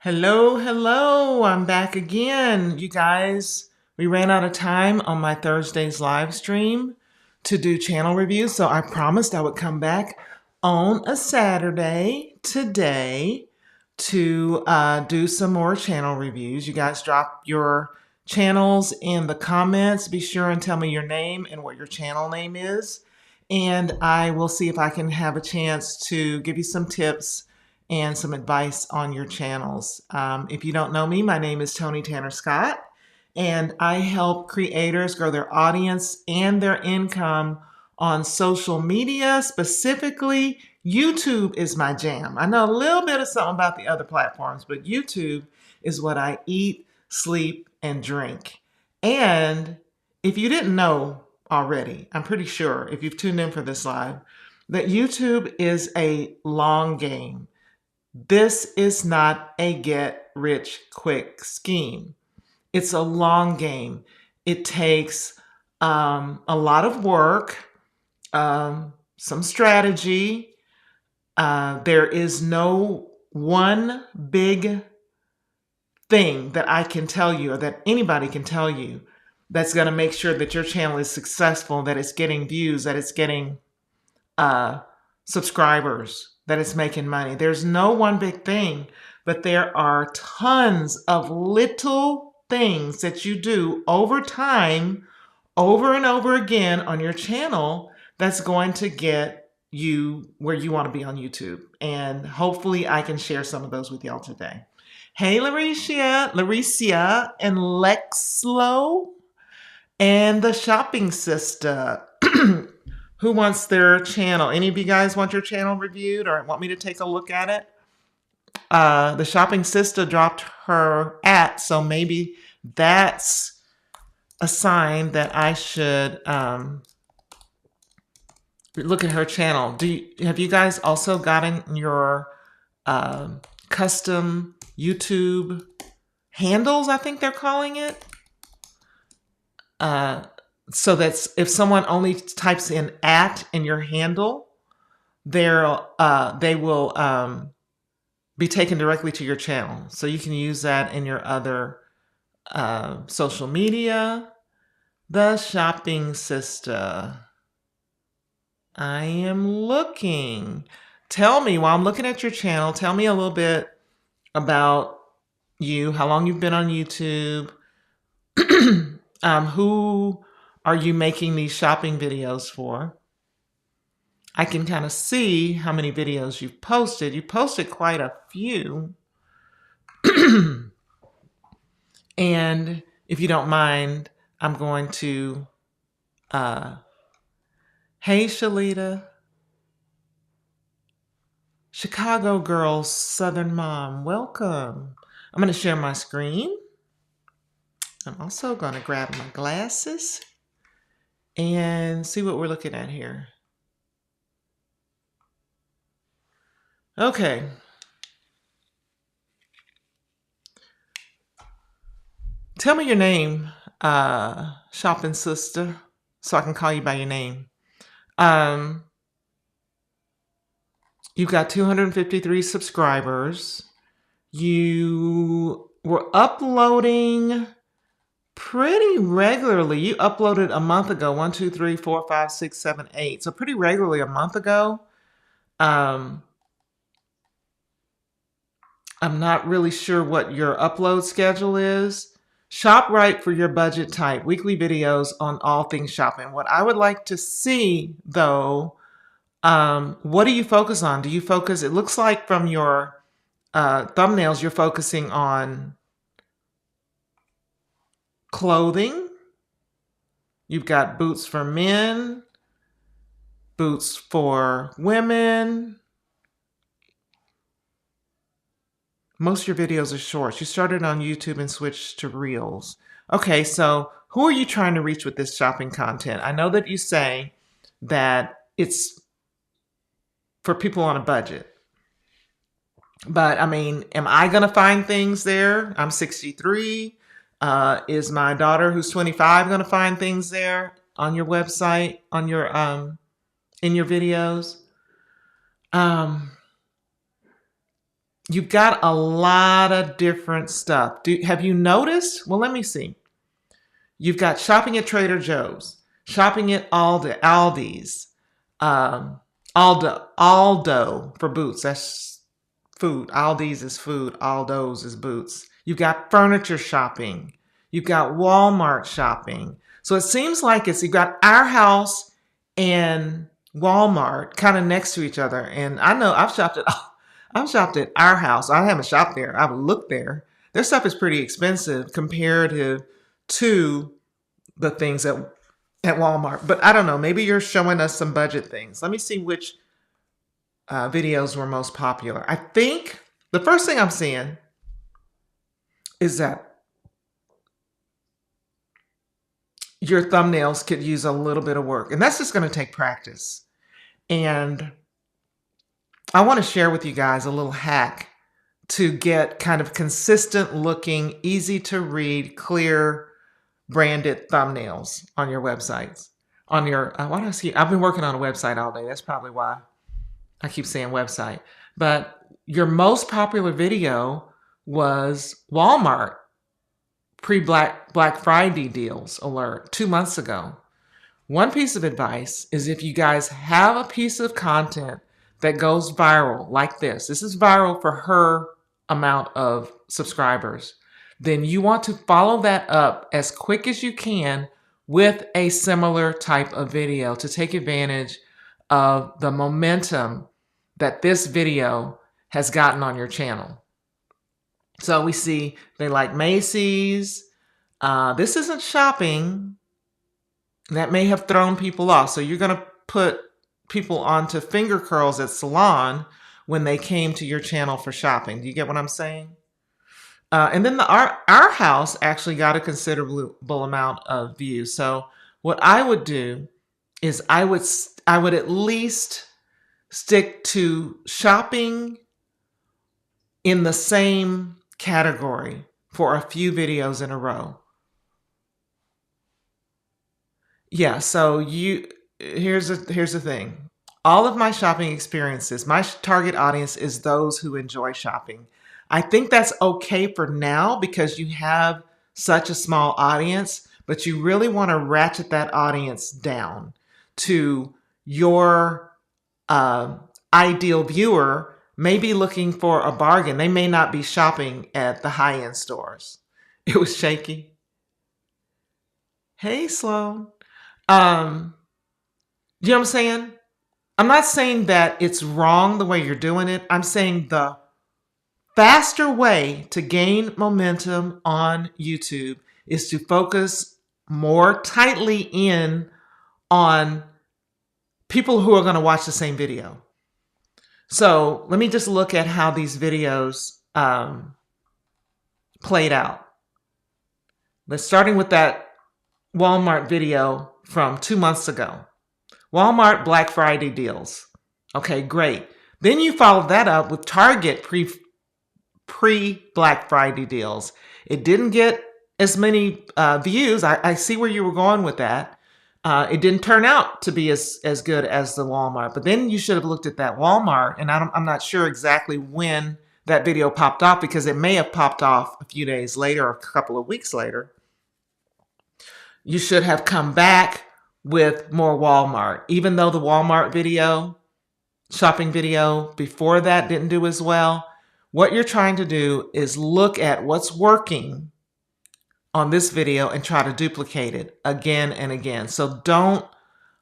Hello, hello. I'm back again. You guys, we ran out of time on my Thursday's live stream to do channel reviews, so I promised I would come back on a Saturday today to do some more channel reviews. You guys drop your channels in the comments. Be sure and tell me your name and what your channel name is, and I will see if I can have a chance to give you some tips and some advice on your channels. If you don't know me, my name is Tony Tanner Scott, and I help creators grow their audience and their income on social media. Specifically, YouTube is my jam. I know a little bit of something about the other platforms, but YouTube is what I eat, sleep, and drink. And if you didn't know already, I'm pretty sure if you've tuned in for this live, that YouTube is a long game. This is not a get rich quick scheme. It's a long game. It takes a lot of work, some strategy. There is no one big thing that I can tell you or that anybody can tell you that's going to make sure that your channel is successful, that it's getting views, that it's getting subscribers, that it's making money. There's no one big thing, but there are tons of little things that you do over time, over and over again on your channel that's going to get you where you want to be on YouTube. And hopefully I can share some of those with y'all today. Hey, Laricia and Lex Lo and the Shopping Sister. Who wants their channel? Any of you guys want your channel reviewed or want me to take a look at it? The Shopping Sister dropped her so maybe that's a sign that I should look at her channel. Have you guys also gotten your custom YouTube handles, I think they're calling it? So that's if someone only types in @ in your handle, they will be taken directly to your channel. So you can use that in your other social media. The Shopping Sister. I am looking. Tell me, while I'm looking at your channel, tell me a little bit about you, how long you've been on YouTube, who are you making these shopping videos for? I can kind of see how many videos you've posted. You posted quite a few. And if you don't mind, I'm going to, hey, Shalita. Chicago girl, Southern mom, welcome. I'm going to share my screen. I'm also going to grab my glasses and see what we're looking at here. Okay. Tell me your name, Shopping Sister, so I can call you by your name. You've got 253 subscribers. You were uploading pretty regularly. You uploaded a month ago, 1, 2, 3, 4, 5, 6, 7, 8. So pretty regularly a month ago. I'm not really sure what your upload schedule is. Shop right for your budget type. Weekly videos on all things shopping. What I would like to see, though, what do you focus on? Do you focus, it looks like from your thumbnails, you're focusing on clothing. You've got boots for men, boots for women. Most of your videos are shorts. You started on YouTube and switched to Reels. Okay, so who are you trying to reach with this shopping content? I know that you say that it's for people on a budget. But I mean, am I going to find things there? I'm 63. Is my daughter who's 25 going to find things there on your website, on your in your videos? you've got a lot of different stuff. Have you noticed? Well, let me see. You've got shopping at Trader Joe's, shopping at Aldi's, Aldo for boots. That's food. Aldi's is food. Aldo's is boots. You've got furniture shopping. You've got Walmart shopping. So it seems like you've got Our House and Walmart kind of next to each other. And I know I've shopped at Our House. I haven't shopped there. I've looked there. Their stuff is pretty expensive comparative to the things at Walmart. But I don't know. Maybe you're showing us some budget things. Let me see which videos were most popular. I think the first thing I'm seeing is that your thumbnails could use a little bit of work. And that's just going to take practice. And I want to share with you guys a little hack to get kind of consistent looking, easy to read, clear, branded thumbnails on your websites. On your, I've been working on a website all day. That's probably why I keep saying website. But your most popular video was Walmart pre-Black Friday deals alert 2 months ago. One piece of advice is if you guys have a piece of content that goes viral like this is viral for her amount of subscribers, then you want to follow that up as quick as you can with a similar type of video to take advantage of the momentum that this video has gotten on your channel. So we see they like Macy's. This isn't shopping. That may have thrown people off. So you're going to put people onto finger curls at Salon when they came to your channel for shopping. Do you get what I'm saying? And then our house actually got a considerable amount of views. So what I would do is I would at least stick to shopping in the same category for a few videos in a row. Yeah, so here's the thing. All of my shopping experiences, my target audience is those who enjoy shopping. I think that's okay for now because you have such a small audience, but you really want to ratchet that audience down to your ideal viewer may be looking for a bargain. They may not be shopping at the high-end stores. It was shaky. Hey, Sloan. You know what I'm saying? I'm not saying that it's wrong the way you're doing it. I'm saying the faster way to gain momentum on YouTube is to focus more tightly in on people who are going to watch the same video. So let me just look at how these videos played out. Let's starting with that Walmart video from 2 months ago. Walmart Black Friday deals. Okay, great. Then you followed that up with Target pre-Black Friday deals. It didn't get as many views. I see where you were going with that. It didn't turn out to be as good as the Walmart. But then you should have looked at that Walmart, and I'm not sure exactly when that video popped off because it may have popped off a few days later or a couple of weeks later. You should have come back with more Walmart. Even though the Walmart video, shopping video before that didn't do as well, what you're trying to do is look at what's working on this video and try to duplicate it again and again. So don't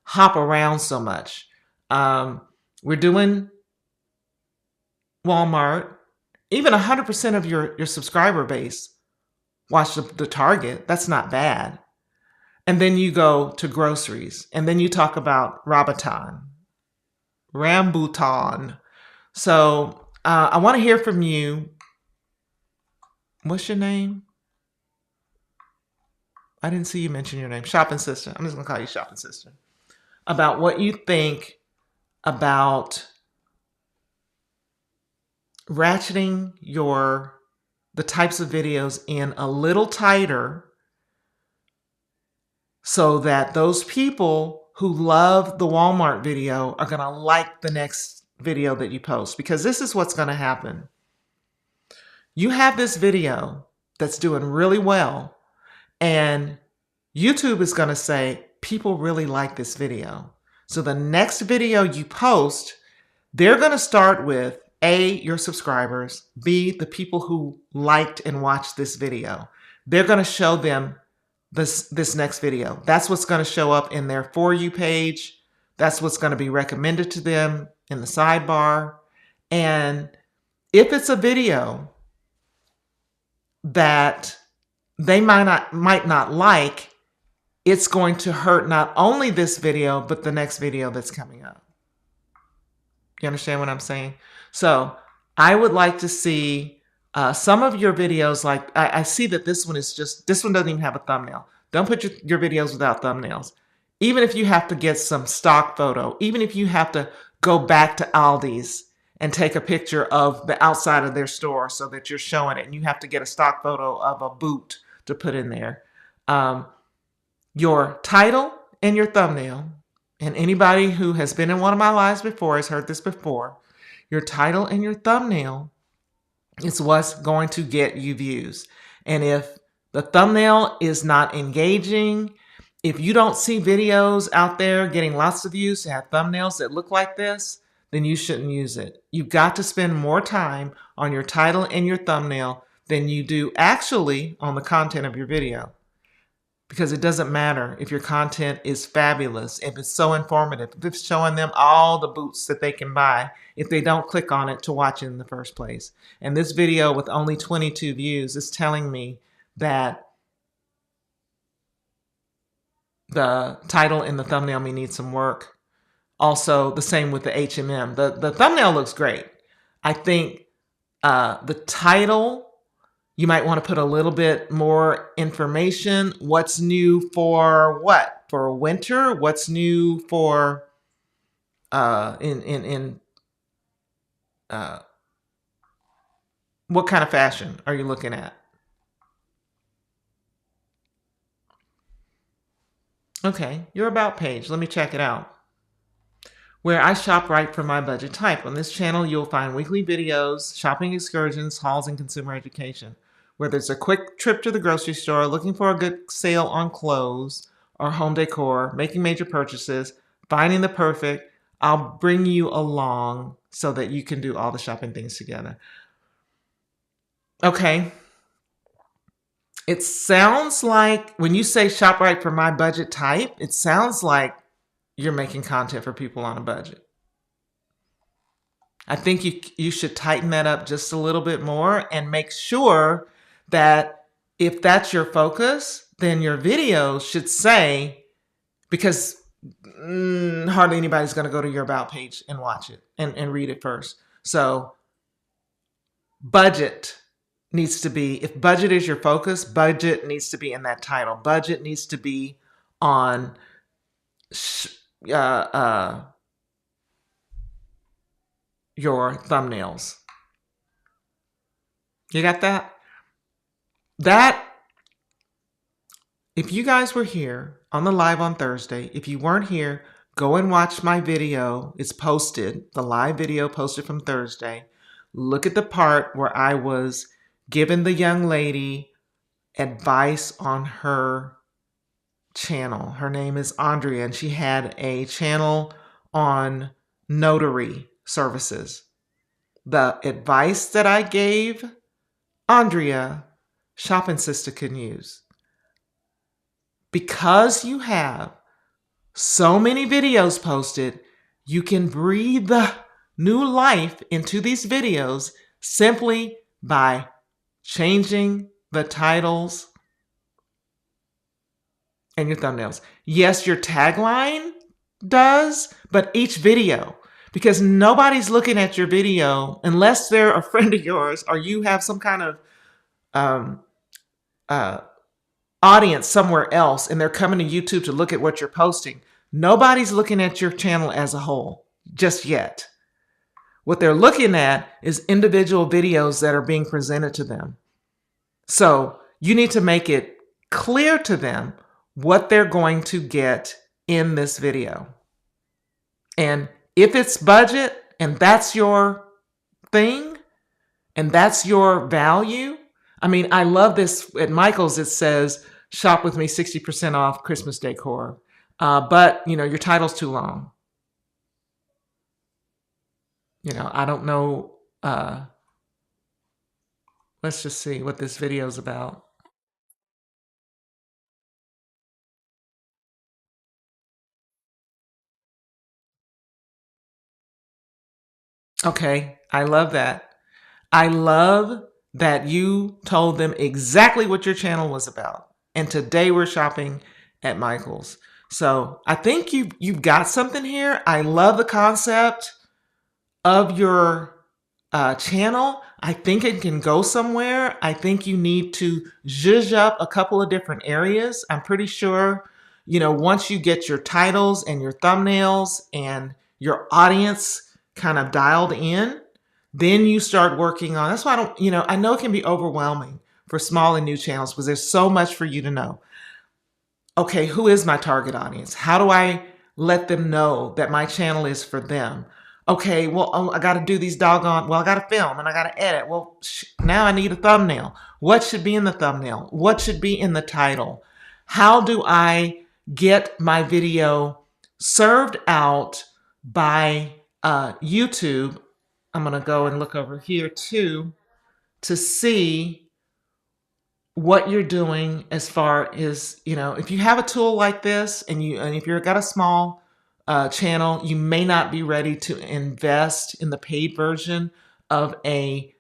hop around so much. We're doing Walmart. Even 100% of your subscriber base watch the Target. That's not bad. And then you go to groceries. And then you talk about Rambutan. So I want to hear from you. What's your name? I didn't see you mention your name. Shopping Sister. I'm just going to call you Shopping Sister. About what you think about ratcheting the types of videos in a little tighter so that those people who love the Walmart video are going to like the next video that you post. Because this is what's going to happen. you have this video that's doing really well, and YouTube is going to say, people really like this video. So the next video you post, they're going to start with A, your subscribers, B, the people who liked and watched this video. They're going to show them this next video. That's what's going to show up in their For You page. That's what's going to be recommended to them in the sidebar. And if it's a video that they might not like, it's going to hurt not only this video, but the next video that's coming up. You understand what I'm saying? So I would like to see some of your videos. Like I see that this one doesn't even have a thumbnail. Don't put your videos without thumbnails. Even if you have to get some stock photo, even if you have to go back to Aldi's and take a picture of the outside of their store so that you're showing it, and you have to get a stock photo of a boot to put in there. Your title and your thumbnail, and anybody who has been in one of my lives before has heard this before, your title and your thumbnail is what's going to get you views. And if the thumbnail is not engaging, if you don't see videos out there getting lots of views that have thumbnails that look like this, then you shouldn't use it. You've got to spend more time on your title and your thumbnail than you do actually on the content of your video. Because it doesn't matter if your content is fabulous, if it's so informative, if it's showing them all the boots that they can buy, if they don't click on it to watch it in the first place. And this video with only 22 views is telling me that the title and the thumbnail may need some work. Also, the same with the HMM. The thumbnail looks great. I think the title, you might want to put a little bit more information. What's new for what? For winter? What's new for what kind of fashion are you looking at? Okay, your About page. Let me check it out. Where I shop right for my budget type. On this channel, you'll find weekly videos, shopping excursions, hauls, and consumer education. Whether it's a quick trip to the grocery store, looking for a good sale on clothes or home decor, making major purchases, finding the perfect, I'll bring you along so that you can do all the shopping things together. Okay. It sounds like when you say shop right for my budget type, it sounds like you're making content for people on a budget. I think you should tighten that up just a little bit more and make sure that if that's your focus, then your videos should say, because hardly anybody's going to go to your About page and watch it and read it first. So budget needs to be, if budget is your focus, budget needs to be in that title. Budget needs to be on your thumbnails. You got that? If you guys were here on the live on Thursday, if you weren't here, go and watch my video. It's posted, the live video posted from Thursday. Look at the part where I was giving the young lady advice on her channel. Her name is Andrea, and she had a channel on notary services. The advice that I gave Andrea, Shopping Sister can use. Because you have so many videos posted, you can breathe the new life into these videos simply by changing the titles and your thumbnails. Yes, your tagline does, but each video, because nobody's looking at your video unless they're a friend of yours or you have some kind of audience somewhere else and they're coming to YouTube to look at what you're posting. Nobody's looking at your channel as a whole just yet. What they're looking at is individual videos that are being presented to them. So you need to make it clear to them what they're going to get in this video. And if it's budget and that's your thing, and that's your value. I mean, I love this. At Michael's, it says, shop with me 60% off Christmas decor. But, your title's too long. I don't know. Let's just see what this video is about. Okay, I love that. I love that you told them exactly what your channel was about. And today we're shopping at Michael's. So I think you've got something here. I love the concept of your channel. I think it can go somewhere. I think you need to zhuzh up a couple of different areas. I'm pretty sure, once you get your titles and your thumbnails and your audience kind of dialed in, then you start working on, that's why I know it can be overwhelming for small and new channels because there's so much for you to know. Okay, who is my target audience? How do I let them know that my channel is for them? Okay, well, I got to do these I got to film and I got to edit. Well, now I need a thumbnail. What should be in the thumbnail? What should be in the title? How do I get my video served out by YouTube? I'm going to go and look over here too to see what you're doing as far as, if you have a tool like this and if you've got a small channel, you may not be ready to invest in the paid version of a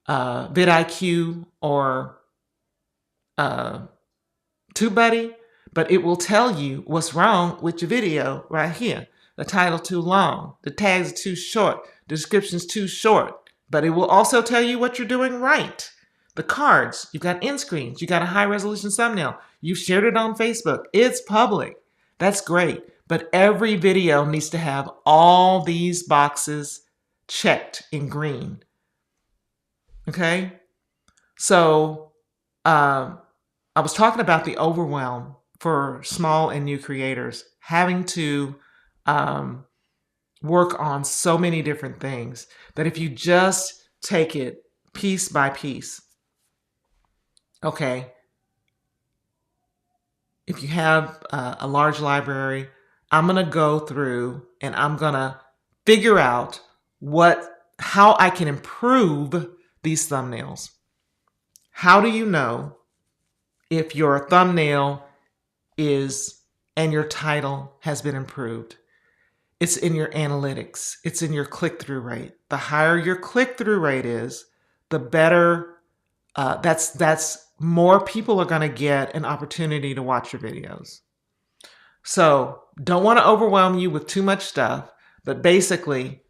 vidIQ or TubeBuddy, but it will tell you what's wrong with your video right here. The title too long, the tags are too short, the description's too short, but it will also tell you what you're doing right. The cards, you've got end screens, you got a high resolution thumbnail, you've shared it on Facebook, it's public. That's great. But every video needs to have all these boxes checked in green. Okay? So I was talking about the overwhelm for small and new creators, having to work on so many different things that if you just take it piece by piece, okay, if you have a large library, I'm going to go through and I'm going to figure out how I can improve these thumbnails. How do you know if your thumbnail and your title has been improved? It's in your analytics. It's in your click-through rate. The higher your click-through rate is, the better. That's more people are going to get an opportunity to watch your videos. So don't want to overwhelm you with too much stuff, but basically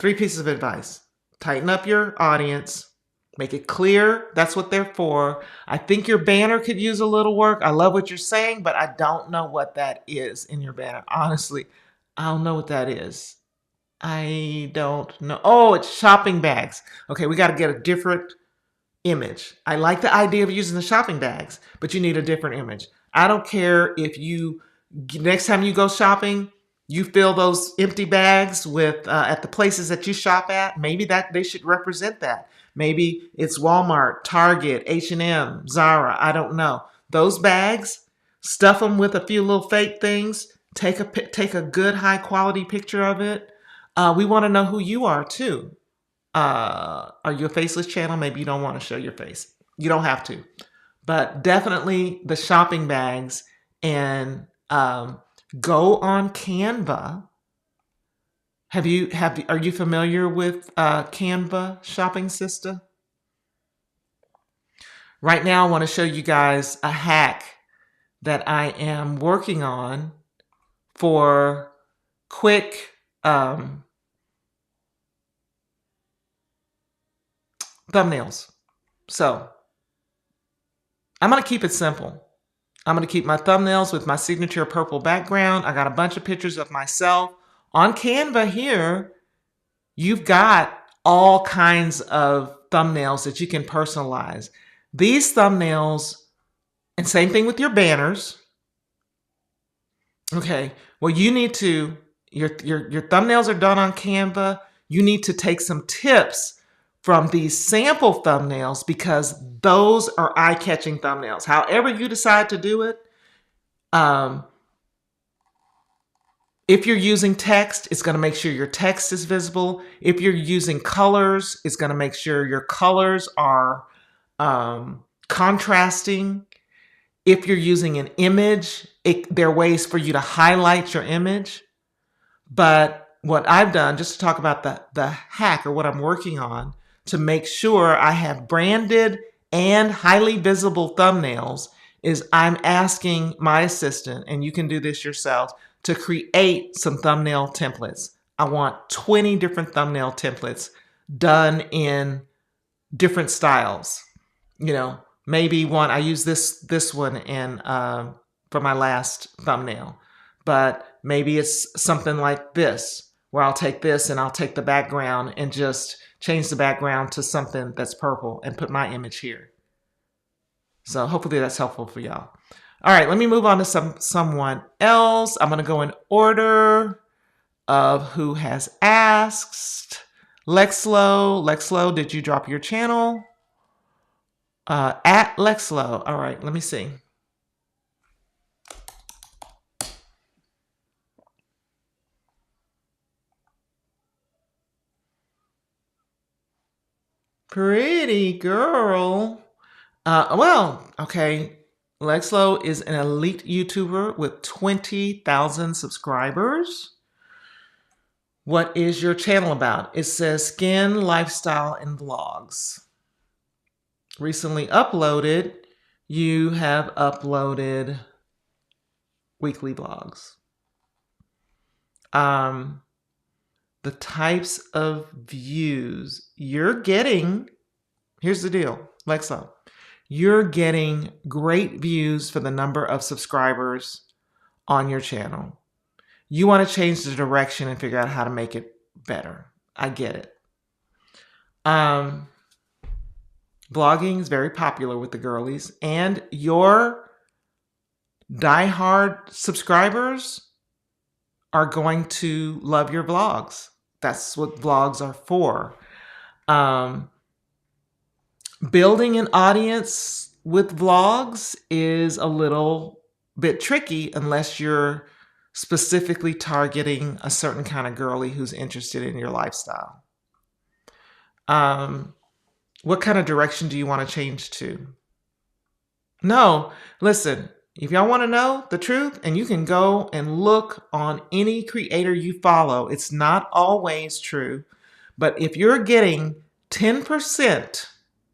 3 pieces of advice. Tighten up your audience. Make it clear that's what they're for. I think your banner could use a little work. I love what you're saying, but I don't know what that is in your banner. Honestly, I don't know what that is. I don't know. Oh, it's shopping bags. Okay, we got to get a different image. I like the idea of using the shopping bags, but you need a different image. I don't care if next time you go shopping, you fill those empty bags with at the places that you shop at. Maybe that they should represent that. Maybe it's Walmart, Target, H&M, Zara. I don't know. Those bags, stuff them with a few little fake things. Take a good high quality picture of it. We want to know who you are too. Are you a faceless channel? Maybe you don't want to show your face. You don't have to. But definitely the shopping bags, and go on Canva. Are you familiar with Canva shopping system? Right now I want to show you guys a hack that I am working on for quick thumbnails. So I'm going to keep it simple. I'm going to keep my thumbnails with my signature purple background. I got a bunch of pictures of myself. On Canva here, you've got all kinds of thumbnails that you can personalize. These thumbnails, and same thing with your banners. Okay, well, you need to, your thumbnails are done on Canva. You need to take some tips from these sample thumbnails because those are eye-catching thumbnails. However you decide to do it, if you're using text, it's going to make sure your text is visible. If you're using colors, it's going to make sure your colors are contrasting. If you're using an image, there are ways for you to highlight your image. But what I've done, just to talk about the hack or what I'm working on to make sure I have branded and highly visible thumbnails, is I'm asking my assistant, and you can do this yourself, to create some thumbnail templates. I want 20 different thumbnail templates done in different styles. You know, maybe one, I use this one in for my last thumbnail, but maybe it's something like this, where I'll take this and I'll take the background and just change the background to something that's purple and put my image here. So hopefully that's helpful for y'all. All right, let me move on to someone else. I'm going to go in order of who has asked. Lex Lo. Lex Lo, did you drop your channel? At Lex Lo. All right, let me see. Pretty girl. Well, okay. Lex Lo is an elite YouTuber with 20,000 subscribers. What is your channel about? It says skin, lifestyle, and vlogs. Recently uploaded. You have uploaded weekly vlogs. The types of views you're getting. Here's the deal, Lex Lo. You're getting great views for the number of subscribers on your channel. You want to change the direction and figure out how to make it better. I get it. Vlogging is very popular with the girlies, and your diehard subscribers are going to love your vlogs. That's what vlogs are for. Building an audience with vlogs is a little bit tricky unless you're specifically targeting a certain kind of girly who's interested in your lifestyle. What kind of direction do you want to change to? No, listen, if y'all want to know the truth, and you can go and look on any creator you follow, it's not always true, but if you're getting 10%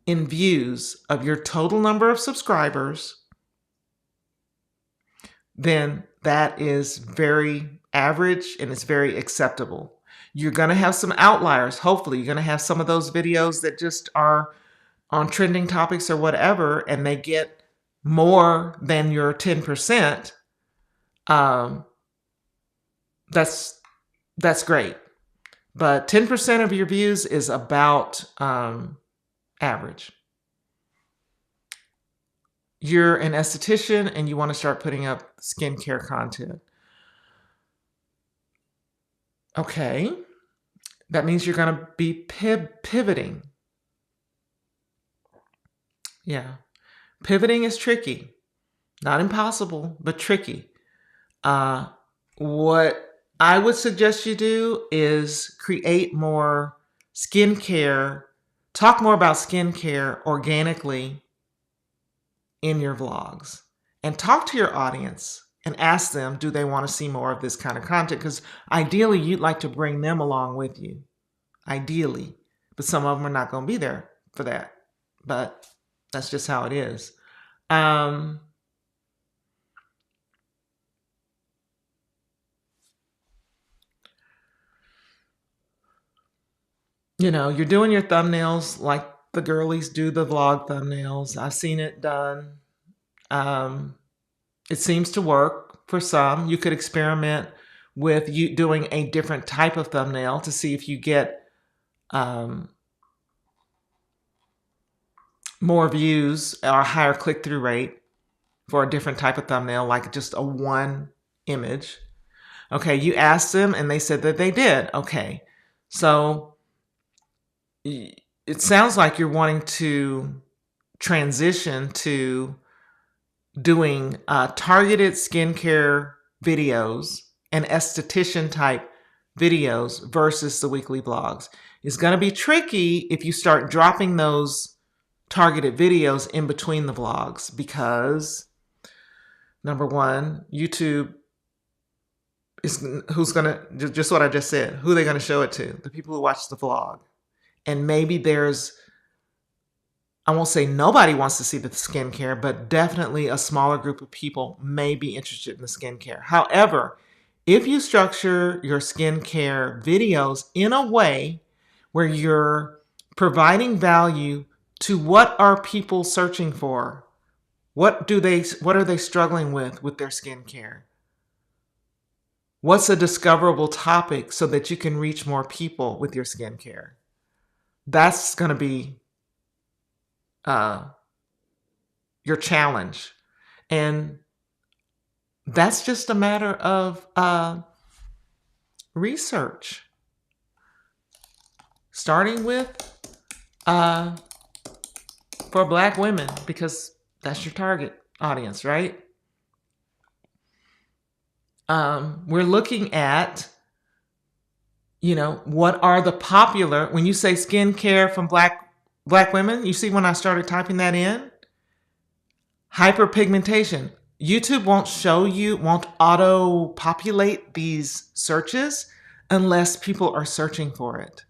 in views of your total number of subscribers, then that is very average and it's very acceptable. You're going to have some outliers. Hopefully, you're going to have some of those videos that just are on trending topics or whatever, and they get more than your 10%. That's great. But 10% of your views is about average. You're an esthetician and you want to start putting up skincare content. Okay. That means you're going to be pivoting. Yeah. Pivoting is tricky. Not impossible, but tricky. What I would suggest you do is create more skincare, talk more about skincare organically in your vlogs, and talk to your audience and ask them, do they want to see more of this kind of content? Because ideally, you'd like to bring them along with you. Ideally. But some of them are not going to be there for that. But that's just how it is. You know, you're doing your thumbnails like the girlies do the vlog thumbnails. I've seen it done. It seems to work for some. You could experiment with you doing a different type of thumbnail to see if you get more views or a higher click-through rate for a different type of thumbnail, like just a one image. Okay, you asked them and they said that they did. Okay, so it sounds like you're wanting to transition to doing targeted skincare videos and esthetician type videos versus the weekly vlogs. It's going to be tricky if you start dropping those targeted videos in between the vlogs because, number one, YouTube is who's going to, just what I just said, who are they going to show it to? The people who watch the vlog. And maybe there's, I won't say nobody wants to see the skincare, but definitely a smaller group of people may be interested in the skincare. However, if you structure your skincare videos in a way where you're providing value to what are people searching for, what are they struggling with their skincare? What's a discoverable topic so that you can reach more people with your skincare? That's going to be your challenge. And that's just a matter of research. Starting with for Black women, because that's your target audience, right? We're looking at, what are the popular, when you say skincare from Black women, you see when I started typing that in? Hyperpigmentation. YouTube won't auto-populate these searches unless people are searching for it.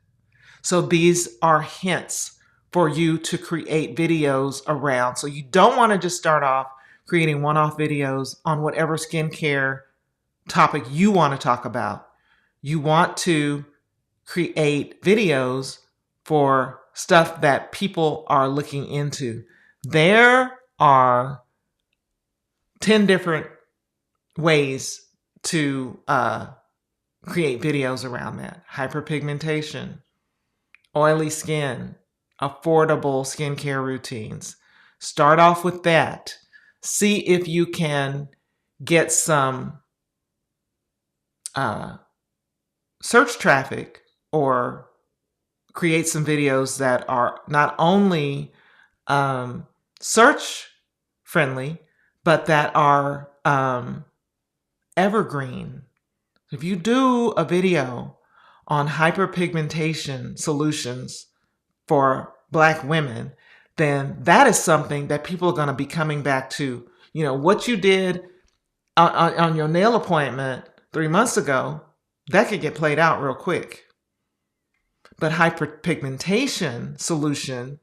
So these are hints for you to create videos around. So you don't want to just start off creating one-off videos on whatever skincare topic you want to talk about. You want to create videos for stuff that people are looking into. There are 10 different ways to create videos around that. Hyperpigmentation, oily skin, affordable skincare routines. Start off with that. See if you can get some search traffic or create some videos that are not only search friendly, but that are evergreen. If you do a video on hyperpigmentation solutions for Black women, then that is something that people are going to be coming back to. What you did on your nail appointment 3 months ago, that could get played out real quick. But hyperpigmentation solution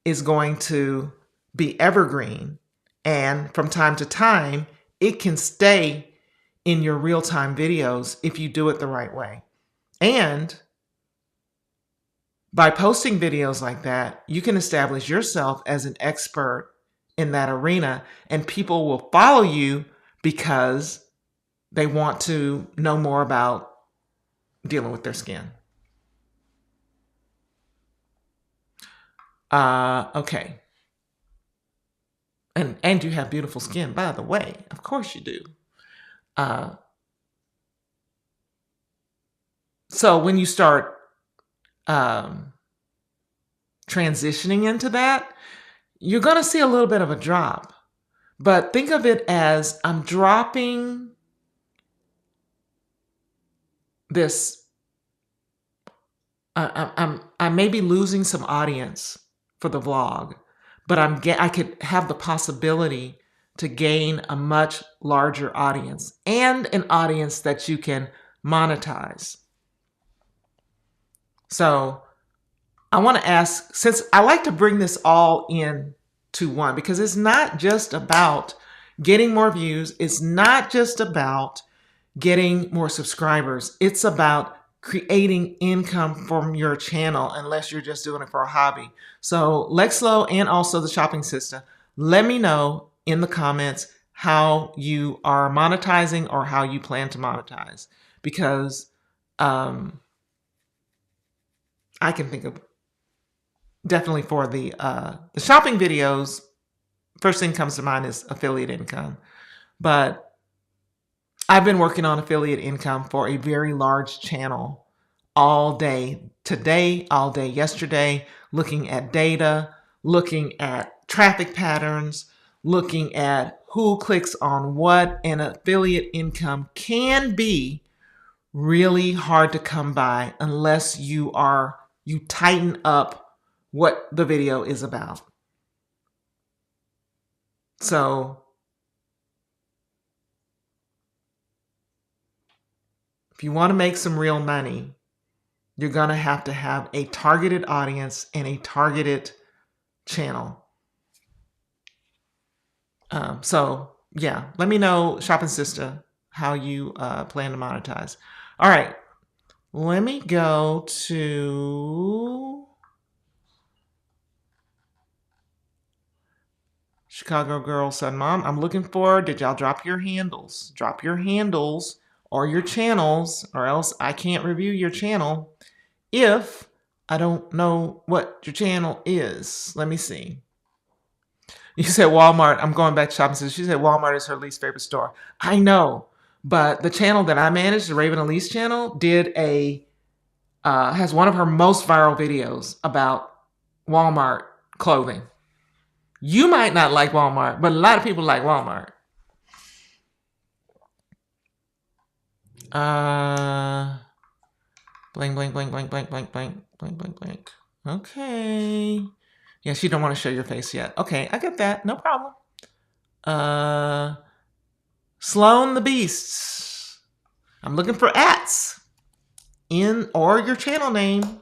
is going to be evergreen. And from time to time, it can stay in your real-time videos if you do it the right way. And by posting videos like that, you can establish yourself as an expert in that arena, and people will follow you because they want to know more about dealing with their skin. Okay. And you have beautiful skin, by the way. Of course you do. So when you start transitioning into that, you're going to see a little bit of a drop. But think of it as I'm dropping this. I may be losing some audience for the vlog, but I could have the possibility to gain a much larger audience and an audience that you can monetize. So I want to ask, since I like to bring this all in to one, because it's not just about getting more views. It's not just about getting more subscribers. It's about creating income from your channel, unless you're just doing it for a hobby. So Lex Lo and also the Shopping Sister, let me know in the comments how you are monetizing or how you plan to monetize, because I can think of definitely for the shopping videos, first thing comes to mind is affiliate income. But I've been working on affiliate income for a very large channel all day today, all day yesterday, looking at data, looking at traffic patterns, looking at who clicks on what, and affiliate income can be really hard to come by unless you tighten up what the video is about. So if you want to make some real money, you're going to have a targeted audience and a targeted channel. So yeah, let me know, Shopping Sister, how you plan to monetize. All right, let me go to Chicago Girl Sun Mom. I'm looking for, did y'all drop your handles? Drop your handles or your channels, or else I can't review your channel if I don't know what your channel is. Let me see. You said Walmart. I'm going back to shopping. She said Walmart is her least favorite store. I know, but the channel that I manage, the Raven Elise channel, has one of her most viral videos about Walmart clothing. You might not like Walmart, but a lot of people like Walmart. Blank, blank, blank, blank, blank, blank, blank, blank, blank, blank. Okay. Yes, you don't want to show your face yet. Okay, I get that. No problem. Sloan the Beast. I'm looking for ats or your channel name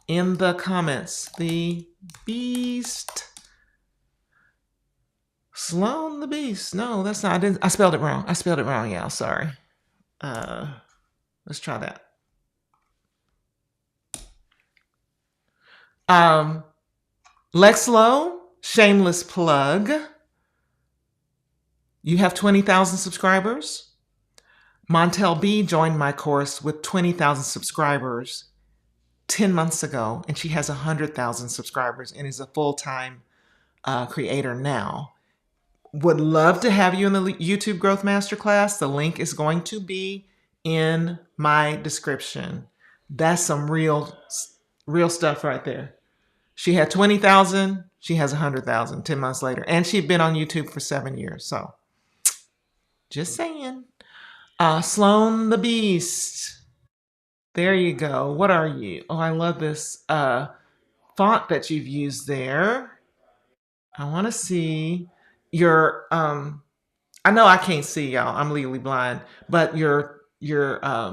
in the comments. The Beast. Sloan the Beast. No, that's not. I spelled it wrong. I spelled it wrong. Yeah, sorry. Let's try that. Lex Lo, shameless plug. You have 20,000 subscribers. Montel B joined my course with 20,000 subscribers 10 months ago, and she has 100,000 subscribers and is a full-time creator now. Would love to have you in the YouTube Growth Masterclass. The link is going to be in my description. That's some real stuff right there. She had 20,000. She has 100,000 10 months later. And she'd been on YouTube for 7 years. So just saying. Sloan the Beast. There you go. What are you? Oh, I love this font that you've used there. I want to see your, I know I can't see y'all. I'm legally blind. But your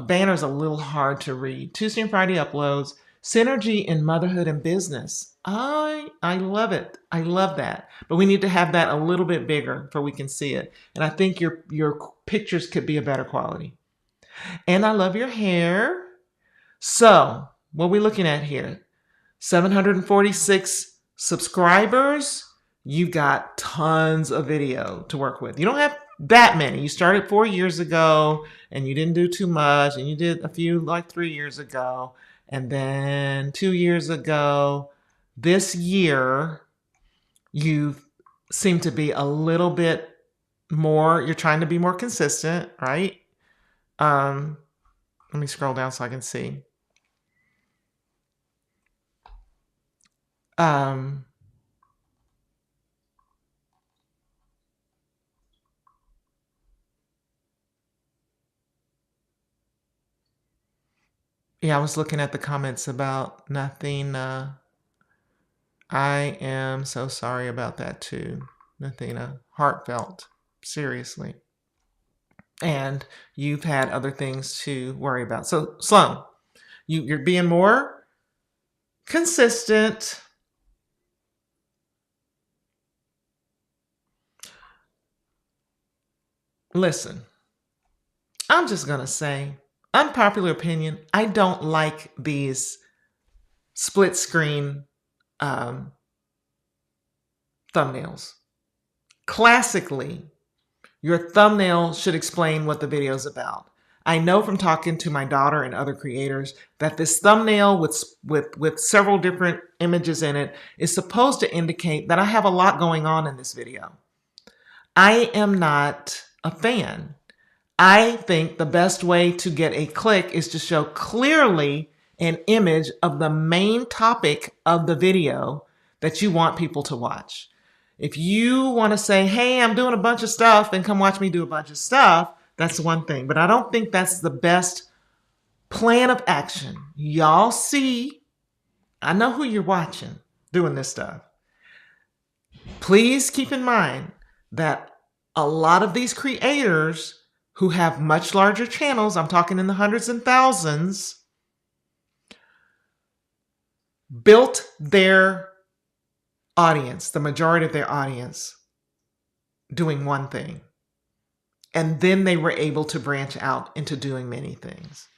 banner's a little hard to read. Tuesday and Friday uploads. Synergy in motherhood and business. I love it. I love that. But we need to have that a little bit bigger so we can see it. And I think your pictures could be a better quality. And I love your hair. So, what are we looking at here? 746 subscribers. You've got tons of video to work with. You don't have that many. You started 4 years ago and you didn't do too much. And you did a few like 3 years ago. And then 2 years ago. This year, you seem to be a little bit more, you're trying to be more consistent, right? Let me scroll down so I can see. Yeah, I was looking at the comments about nothing. I am so sorry about that too, Nathina. Heartfelt, seriously. And you've had other things to worry about. So, Sloan, you're being more consistent. Listen, I'm just going to say, unpopular opinion, I don't like these split screen thumbnails. Classically, your thumbnail should explain what the video is about. I know from talking to my daughter and other creators that this thumbnail with several different images in it is supposed to indicate that I have a lot going on in this video. I am not a fan. I think the best way to get a click is to show clearly an image of the main topic of the video that you want people to watch. If you want to say, hey, I'm doing a bunch of stuff and come watch me do a bunch of stuff, that's one thing. But I don't think that's the best plan of action. Y'all see, I know who you're watching doing this stuff. Please keep in mind that a lot of these creators who have much larger channels, I'm talking in the hundreds and thousands, built their audience, the majority of their audience, doing one thing. And then they were able to branch out into doing many things.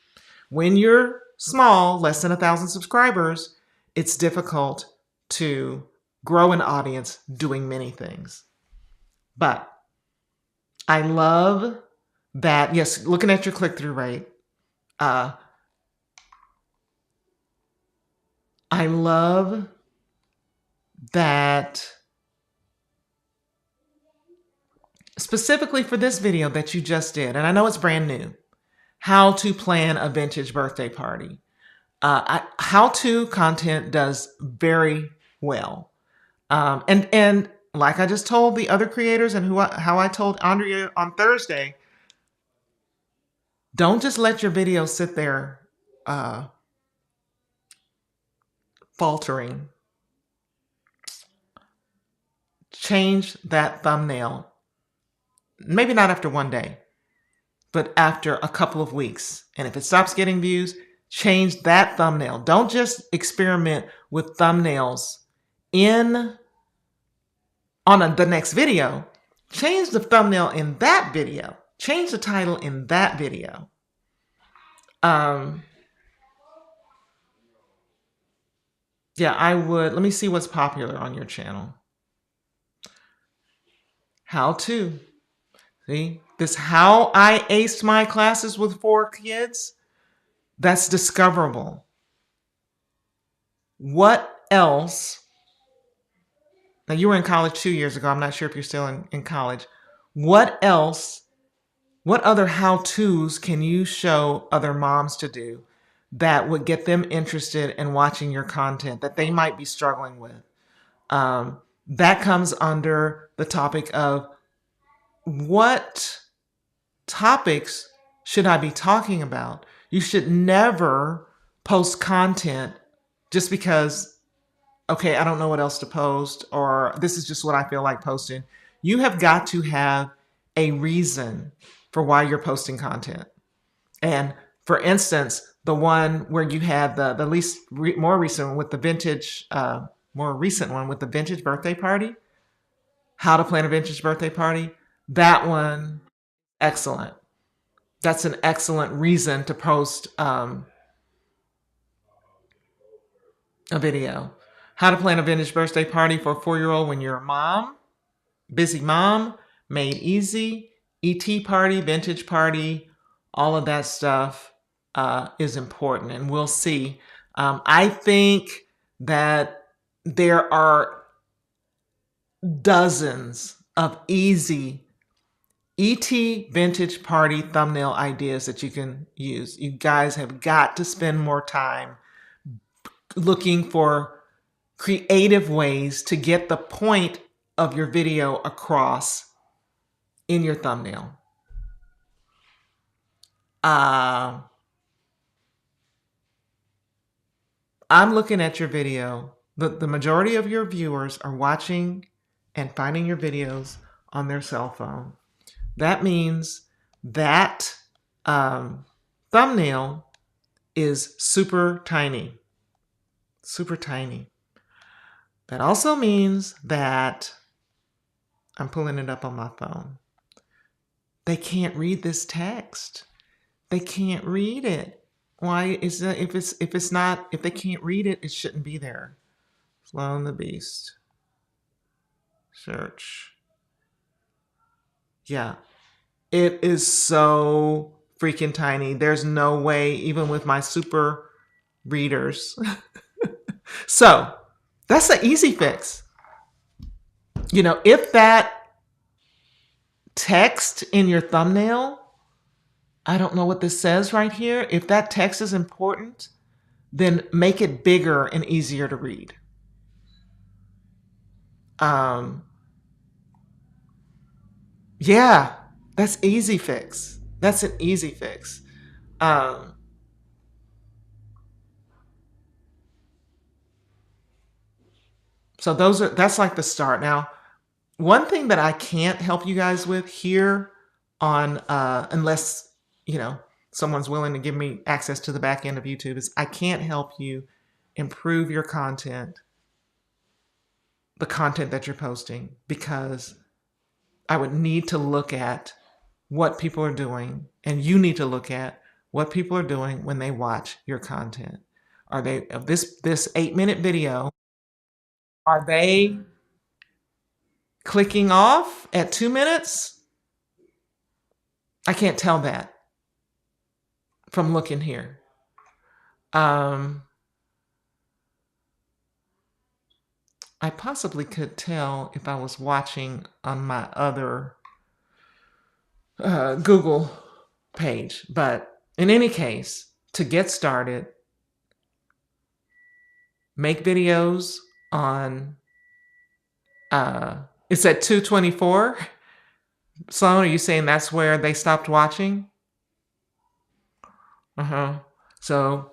When you're small, less than 1,000 subscribers, it's difficult to grow an audience doing many things. But I love that, yes, looking at your click-through rate, I love that specifically for this video that you just did, and I know it's brand new, how to plan a vintage birthday party. How-to content does very well. And like I just told the other creators and how I told Andrea on Thursday, don't just let your video sit there faltering. Change that thumbnail. Maybe not after one day, but after a couple of weeks. And if it stops getting views, change that thumbnail. Don't just experiment with thumbnails on the next video. Change the thumbnail in that video. Change the title in that video. Yeah, I would. Let me see what's popular on your channel. How to. See, this how I aced my classes with 4 kids, that's discoverable. What else? Now, you were in college 2 years ago. I'm not sure if you're still in college. What else, what other how-tos can you show other moms to do that would get them interested in watching your content that they might be struggling with? That comes under the topic of what topics should I be talking about? You should never post content just because, okay, I don't know what else to post, or this is just what I feel like posting. You have got to have a reason for why you're posting content. And for instance, the one where you had the more recent one with the vintage, birthday party, how to plan a vintage birthday party. That one, excellent. That's an excellent reason to post a video. How to plan a vintage birthday party for a 4-year-old when you're a mom, busy mom, made easy, ET party, vintage party, all of that stuff is important, and we'll see. I think that there are dozens of easy ET vintage party thumbnail ideas that you can use. You guys have got to spend more time looking for creative ways to get the point of your video across in your thumbnail. I'm looking at your video. The majority of your viewers are watching and finding your videos on their cell phone. That means that thumbnail is super tiny. Super tiny. That also means that I'm pulling it up on my phone. They can't read this text. They can't read it. Why is that? If they can't read it, it shouldn't be there. Sloan the Beast. Search. Yeah, it is so freaking tiny. There's no way, even with my super readers. So that's an easy fix. You know, if that text in your thumbnail I don't know what this says right here. If that text is important, then make it bigger and easier to read. Yeah, that's easy fix. That's an easy fix. Um, so that's like the start. Now, one thing that I can't help you guys with here on, unless, you know, someone's willing to give me access to the back end of YouTube, is I can't help you improve your content, the content that you're posting, because I would need to look at what people are doing, and you need to look at what people are doing when they watch your content. Are they, of this 8-minute video, are they clicking off at 2 minutes? I can't tell that from looking here. I possibly could tell if I was watching on my other Google page, but in any case, to get started, make videos on, it's at 224. Sloan, are you saying that's where they stopped watching? So,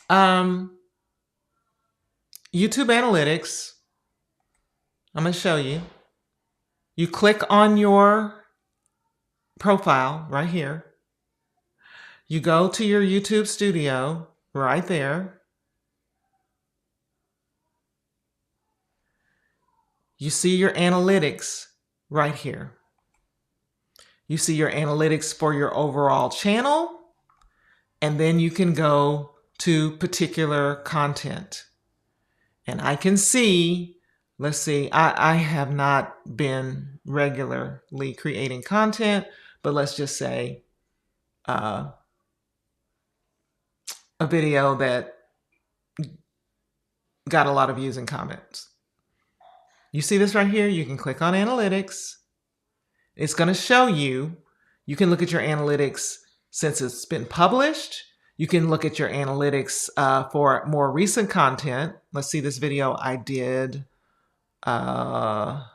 YouTube analytics, I'm going to show you. You click on your profile right here. You go to your YouTube studio right there. You see your analytics right here. You see your analytics for your overall channel, and then you can go to particular content. And I can see, let's see, I have not been regularly creating content, but let's just say a video that got a lot of views and comments. You see this right here? You can click on analytics. It's going to show you. You can look at your analytics since it's been published. You can look at your analytics for more recent content. Let's see, this video I did. Well,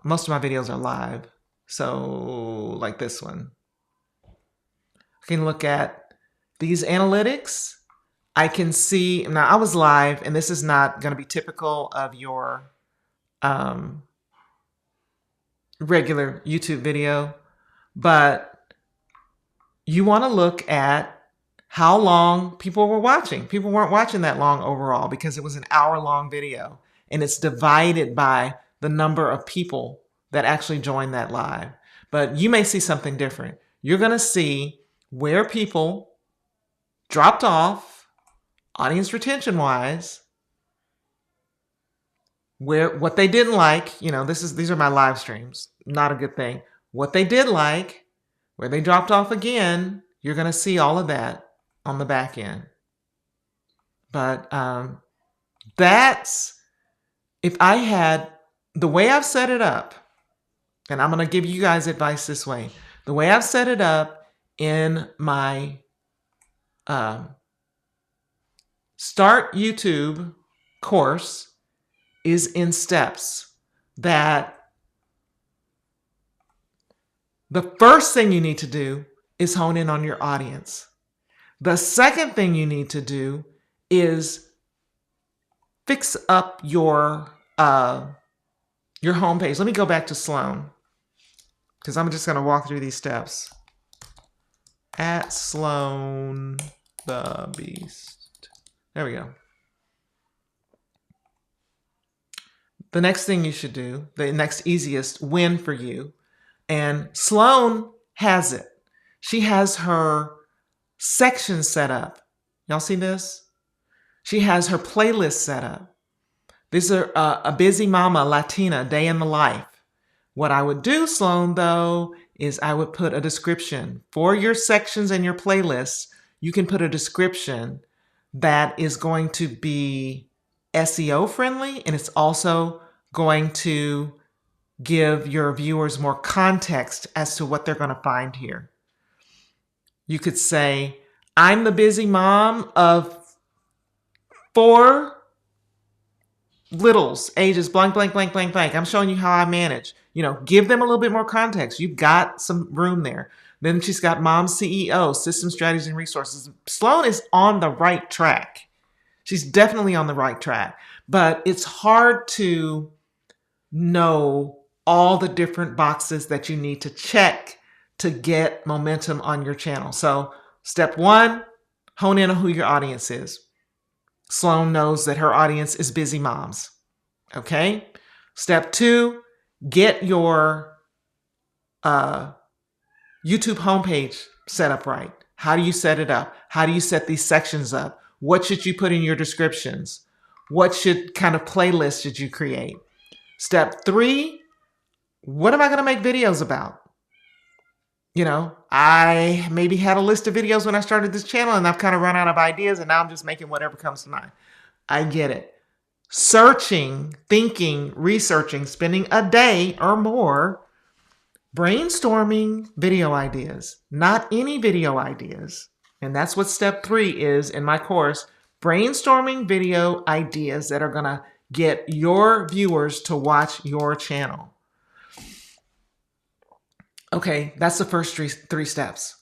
most of my videos are live. So like this one. I can look at these analytics. I can see, now I was live, and this is not going to be typical of your regular YouTube video, but you want to look at how long people were watching. People weren't watching that long overall because it was an hour-long video, and it's divided by the number of people that actually joined that live. But you may see something different. You're going to see where people dropped off, audience retention-wise, what they didn't like. You know, these are my live streams. Not a good thing. What they did like, where they dropped off again, you're going to see all of that on the back end. But that's, if I had, the way I've set it up, and I'm going to give you guys advice this way. The way I've set it up in my Start YouTube course is in steps. That the first thing you need to do is hone in on your audience. The second thing you need to do is fix up your homepage. Let me go back to Sloan, because I'm just going to walk through these steps. At Sloan the Beast. There we go. The next thing you should do, the next easiest win for you, and Sloan has it. She has her section set up. Y'all see this? She has her playlist set up. These are a busy mama Latina day in the life. What I would do, Sloan, though, is I would put a description for your sections and your playlists. You can put a description that is going to be SEO friendly, and it's also going to give your viewers more context as to what they're going to find here. You could say, I'm the busy mom of 4 littles, ages blank, blank, blank, blank, blank. I'm showing you how I manage. Give them a little bit more context. You've got some room there. Then she's got Mom CEO, System Strategies and Resources. Sloan is on the right track. She's definitely on the right track. But it's hard to know all the different boxes that you need to check to get momentum on your channel. So step 1, hone in on who your audience is. Sloan knows that her audience is busy moms. Okay. Step 2, get your YouTube homepage set up right. How do you set it up? How do you set these sections up? What should you put in your descriptions? What kind of playlist should you create? Step 3, what am I going to make videos about? I maybe had a list of videos when I started this channel and I've kind of run out of ideas and now I'm just making whatever comes to mind. I get it. Searching, thinking, researching, spending a day or more brainstorming video ideas, not any video ideas. And that's what step 3 is in my course, brainstorming video ideas that are going to get your viewers to watch your channel. Okay, that's the first 3 steps.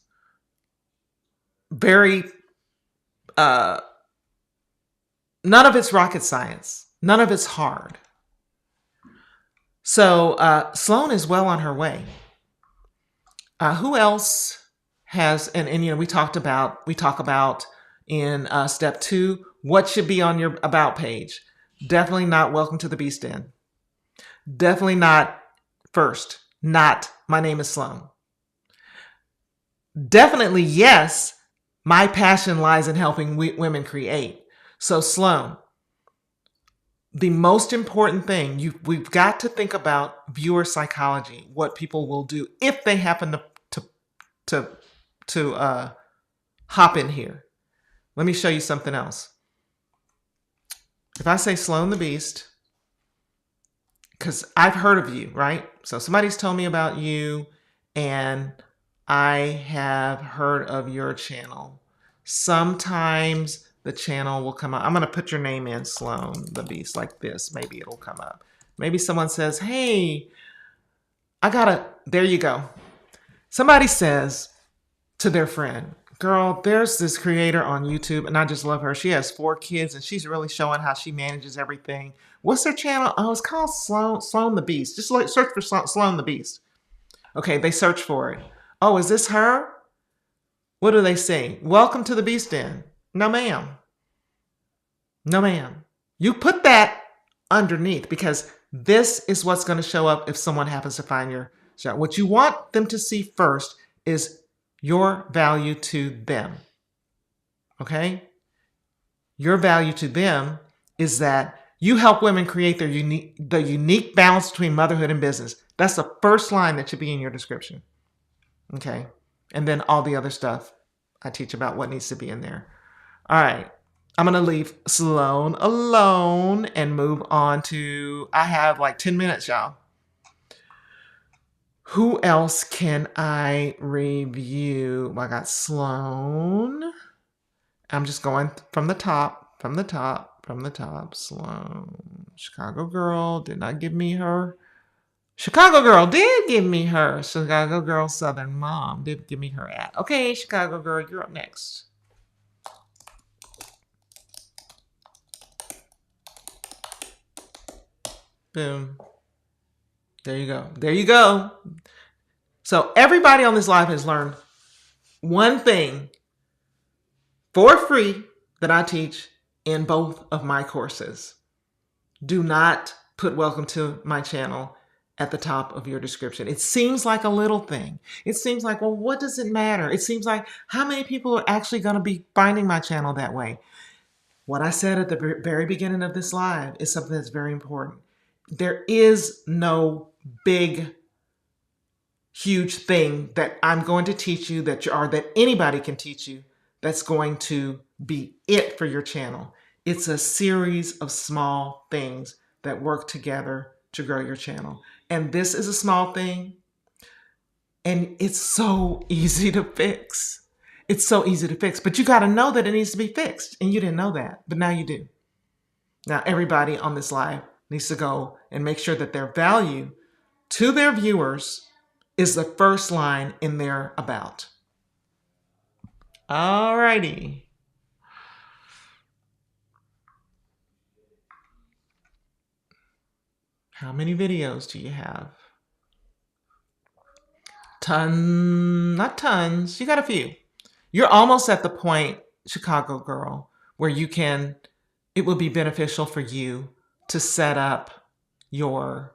Very, none of it's rocket science. None of it's hard. So Sloan is well on her way. Who else has, and we talk about in step 2, what should be on your about page. Definitely not welcome to the Beast Den. Definitely not first. Not my name is Sloan. Definitely yes, my passion lies in helping women create. So Sloan, the most important thing, we've got to think about viewer psychology, what people will do if they happen to hop in here. Let me show you something else. If I say Sloan the Beast, because I've heard of you, right? So somebody's told me about you and I have heard of your channel. Sometimes the channel will come up. I'm going to put your name in, Sloan the Beast, like this. Maybe it'll come up. Maybe someone says, hey, there you go. Somebody says to their friend, girl, there's this creator on YouTube and I just love her. She has 4 kids and she's really showing how she manages everything. What's her channel? Oh, it's called Sloan the Beast. Just search for Sloan the Beast. Okay, they search for it. Oh, is this her? What do they say? Welcome to the Beast Den. No, ma'am. No, ma'am. You put that underneath because this is what's going to show up if someone happens to find your channel. What you want them to see first is your value to them. Okay? Your value to them is that you help women create the unique balance between motherhood and business. That's the first line that should be in your description. Okay? And then all the other stuff I teach about what needs to be in there. All right. I'm going to leave Sloan alone and move on to, I have like 10 minutes, y'all. Who else can I review? I got Sloan. I'm just going from the top. Sloan. Chicago girl did not give me her. Chicago girl did give me her. Chicago girl Southern mom did give me her at. Okay, Chicago girl, you're up next. Boom. There you go. There you go. So everybody on this live has learned one thing for free that I teach in both of my courses. Do not put welcome to my channel at the top of your description. It seems like a little thing. It seems like, well, what does it matter? It seems like how many people are actually going to be finding my channel that way? What I said at the very beginning of this live is something that's very important. There is no big, huge thing that I'm going to teach you that anybody can teach you that's going to be it for your channel. It's a series of small things that work together to grow your channel. And this is a small thing. And it's so easy to fix. It's so easy to fix. But you got to know that it needs to be fixed. And you didn't know that. But now you do. Now everybody on this live needs to go and make sure that their value to their viewers is the first line in their about. Alrighty. How many videos do you have? Not tons. You got a few. You're almost at the point, Chicago girl, where it will be beneficial for you to set up your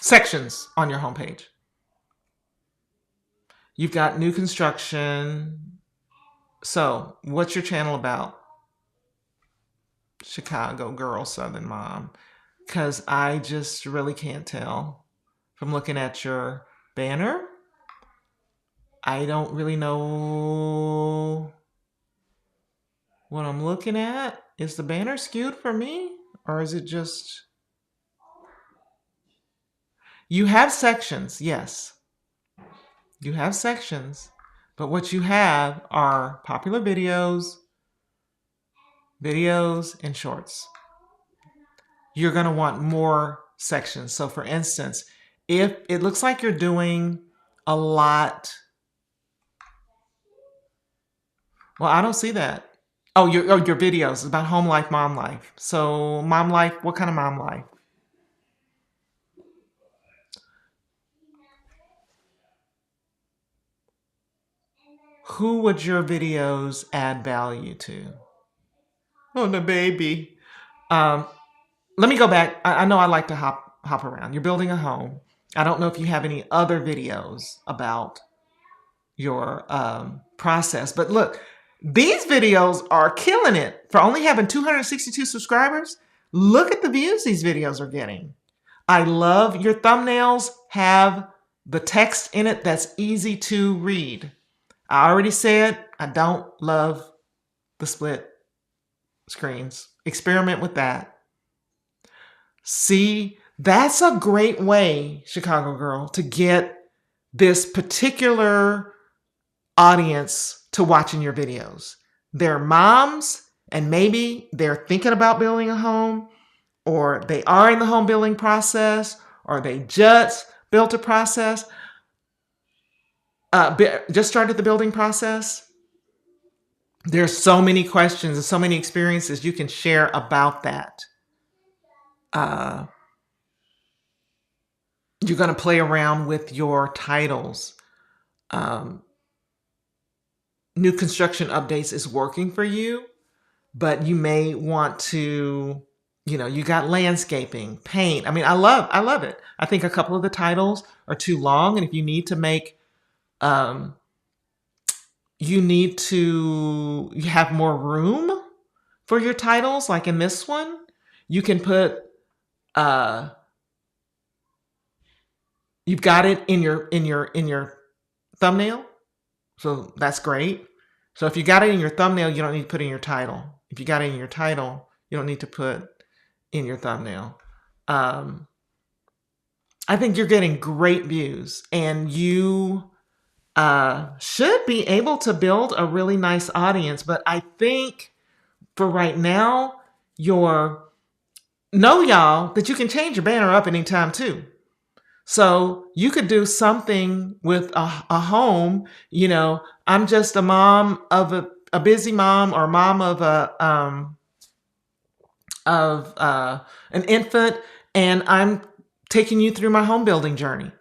sections on your homepage. You've got new construction. So what's your channel about? Chicago girl, Southern mom. Because I just really can't tell from looking at your banner. I don't really know what I'm looking at. Is the banner skewed for me? Or is it just... You have sections, yes. You have sections. But what you have are popular videos, and shorts. You're going to want more sections. So for instance, if it looks like you're doing a lot... Well, I don't see that. Oh, your videos about home life, mom life. So mom life, what kind of mom life? Who would your videos add value to? Oh, the baby. Let me go back. I know I like to hop around. You're building a home. I don't know if you have any other videos about your process, but look, these videos are killing it. For only having 262 subscribers, look at the views these videos are getting. I love your thumbnails have the text in it that's easy to read. I already said I don't love the split screens. Experiment with that. See, that's a great way, Chicago girl, to get this particular audience to watching your videos. They're moms, and maybe they're thinking about building a home, or they are in the home building process, or they just built a process, just started the building process. There's so many questions and so many experiences you can share about that. You're going to play around with your titles. New construction updates is working for you, but you may want to, you got landscaping, paint. I mean, I love it. I think a couple of the titles are too long. And if you need to make, you have more room for your titles. Like in this one, you can put, you've got it in your thumbnail. So that's great. So if you got it in your thumbnail, you don't need to put in your title. If you got it in your title, you don't need to put in your thumbnail. I think you're getting great views, and you should be able to build a really nice audience. But I think for right now, y'all, that you can change your banner up anytime too. So you could do something with a home, I'm just a mom of a busy mom, or mom of an infant, and I'm taking you through my home building journey.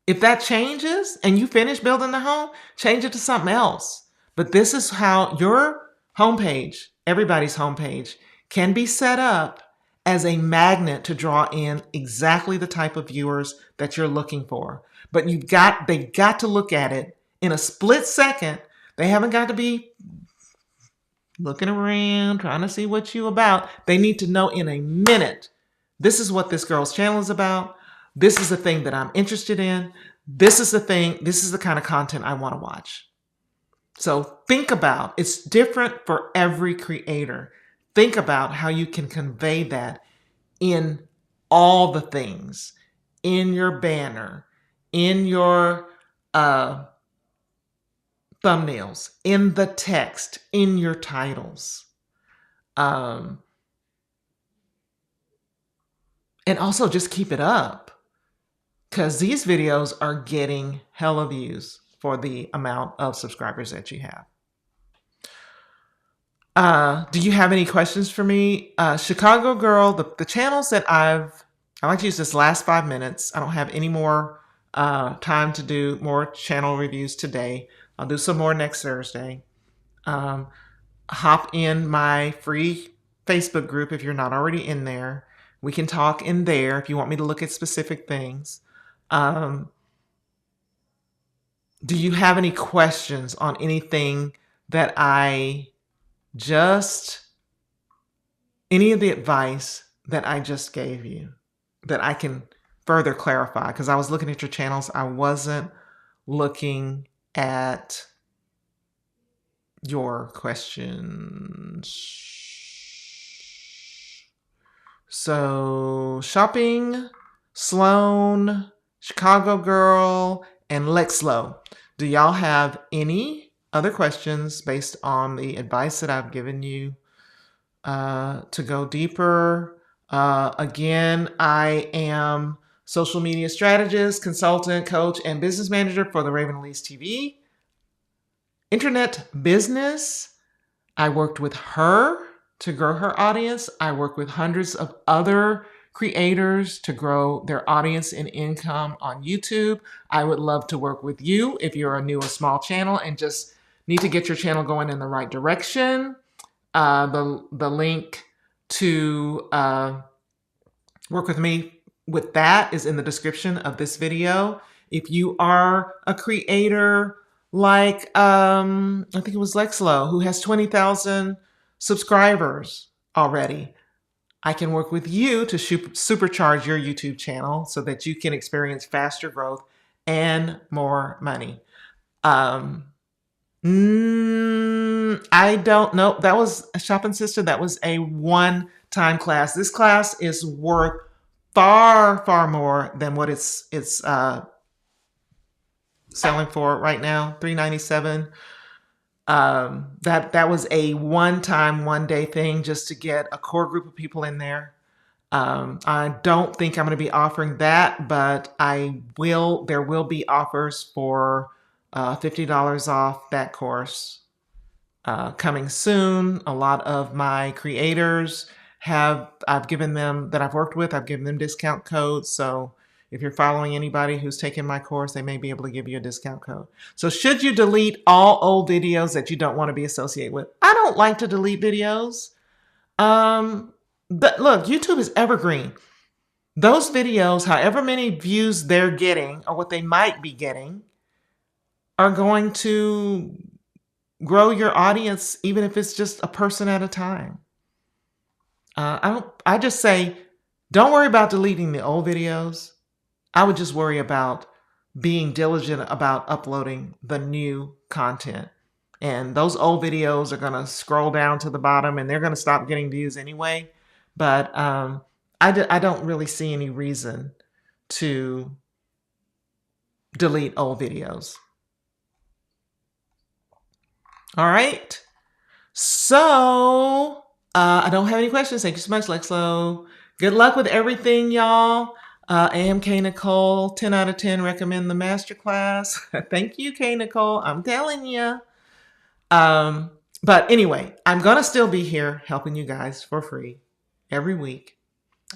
If that changes and you finish building the home, change it to something else. But this is how your homepage, everybody's homepage, can be set up as a magnet to draw in exactly the type of viewers that you're looking for. But they've got to look at it in a split second. They haven't got to be looking around, trying to see what you about. They need to know in a minute, this is what this girl's channel is about. This is the thing that I'm interested in. This is the kind of content I want to watch. So think about, it's different for every creator. Think about how you can convey that in all the things, in your banner, in your thumbnails, in the text, in your titles. And also just keep it up, because these videos are getting hella views for the amount of subscribers that you have. Do you have any questions for me? Chicago Girl, the channels that I like to use this last 5 minutes. I don't have any more time to do more channel reviews today. I'll do some more next Thursday. Hop in my free Facebook group if you're not already in there. We can talk in there if you want me to look at specific things. Do you have any questions on anything that any of the advice that I just gave you that I can further clarify? Because I was looking at your channels, I wasn't looking at your questions. So, shopping, Sloan, Chicago Girl, and Lex Lo. Do y'all have any other questions based on the advice that I've given you to go deeper? Again, I am social media strategist, consultant, coach, and business manager for the Raven Elise TV. Internet business, I worked with her to grow her audience. I work with hundreds of other creators to grow their audience and income on YouTube. I would love to work with you if you're a new or small channel and just need to get your channel going in the right direction. The link to work with me with that is in the description of this video. If you are a creator like, I think it was Lex Lo, who has 20,000 subscribers already, I can work with you to supercharge your YouTube channel so that you can experience faster growth and more money. I don't know. That was a Shopping Sister. That was a one-time class. This class is worth far, far more than what it's selling for right now, $397. That was a one-time, one-day thing just to get a core group of people in there. I don't think I'm going to be offering that, but there will be offers for $50 off that course coming soon. A lot of my creators I've worked with, I've given them discount codes. So if you're following anybody who's taken my course, they may be able to give you a discount code. So should you delete all old videos that you don't want to be associated with? I don't like to delete videos. But look, YouTube is evergreen. Those videos, however many views they're getting or what they might be getting, are going to grow your audience, even if it's just a person at a time. I just say, don't worry about deleting the old videos. I would just worry about being diligent about uploading the new content. And those old videos are going to scroll down to the bottom and they're going to stop getting views anyway. But I don't really see any reason to delete old videos. All right. So I don't have any questions. Thank you so much, Lex Lo. Good luck with everything, y'all. AMK Nicole, 10 out of 10, recommend the masterclass. Thank you, K Nicole. I'm telling you. But anyway, I'm going to still be here helping you guys for free every week.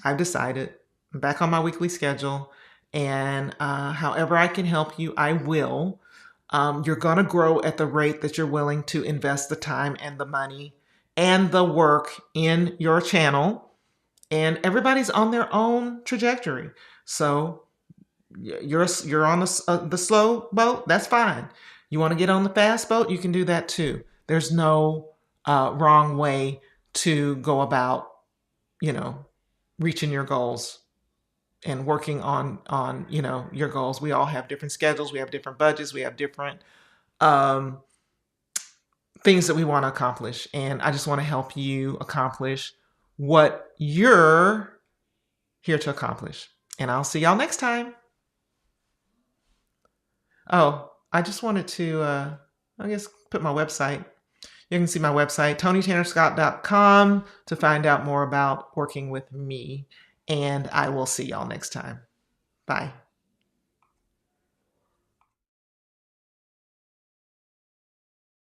I've decided. I'm back on my weekly schedule. And however I can help you, I will. You're going to grow at the rate that you're willing to invest the time and the money and the work in your channel. And everybody's on their own trajectory. So you're on the slow boat, that's fine. You want to get on the fast boat, you can do that too. There's no wrong way to go about, reaching your goals and working on your goals. We all have different schedules, we have different budgets, we have different things that we want to accomplish. And I just want to help you accomplish what you're here to accomplish. And I'll see y'all next time. Oh, I just wanted to, I guess, put my website. You can see my website, TonyTannerScott.com, to find out more about working with me. And I will see y'all next time. Bye.